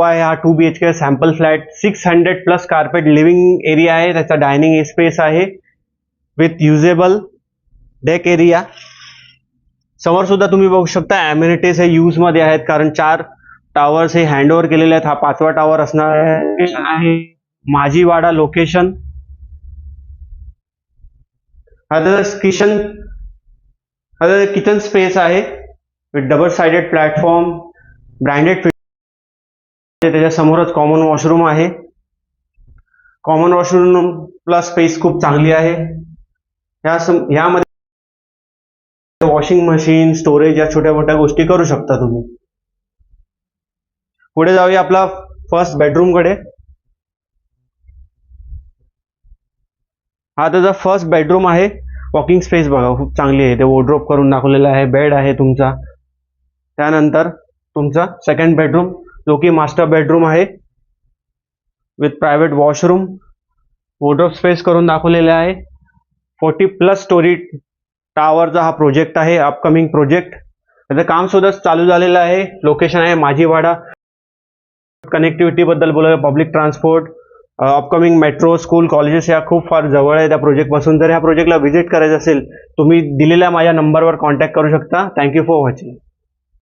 उभा आहे. हा 2 BHK sample flat, 600+ square feet living area आहे. त्याचा डायनिंग स्पेस आहे विथ युजेबल डेक एरिया. समोर सुद्धा तुम्ही बघू शकता अम्युनिटीज हे यूज मध्ये आहेत, कारण 4 टावर्स हे हँडओव्हर केलेले आहेत. हा 5वा टावर असणार आहे. माझीवाडा लोकेशन. हा किचन स्पेस आहे with double sided platform, branded. त्याच्या समोरच कॉमन वॉशरूम आहे. कॉमन वॉशरूम प्लस स्पेस खूप चांगली आहे. यामध्ये वॉशिंग मशीन, स्टोरेज या छोट्या मोठ्या गोष्टी करू शकता तुम्ही. पुढे जाऊया आपला फर्स्ट बेडरूम कडे. हा त्याचा फर्स्ट बेडरूम आहे. वॉकिंग स्पेस बघा खूप चांगली आहे. ते वॉर्डरोब करून दाखवलेला आहे. बेड आहे तुमचा. त्यानंतर तुमचा सेकंड बेडरूम जो की मास्टर बेडरूम आहे with private washroom, wardrobe space करून दाखवलेला आहे. 40+ स्टोरी टावरचा हा प्रोजेक्ट आहे, अपकमिंग प्रोजेक्ट. त्याचं काम सुद्धा चालू झालेलं आहे. लोकेशन आहे माझीवाडा. कनेक्टिव्हिटी बद्दल बोलायला, public transport, upcoming metro, school, colleges या खूप फार जवळ आहे त्या प्रोजेक्ट पासून. जर ह्या प्रोजेक्टला व्हिजिट करायचं असेल तुम्ही दिलेल्या माझ्या नंबरवर कॉन्टॅक्ट करू शकता. Thank you for watching.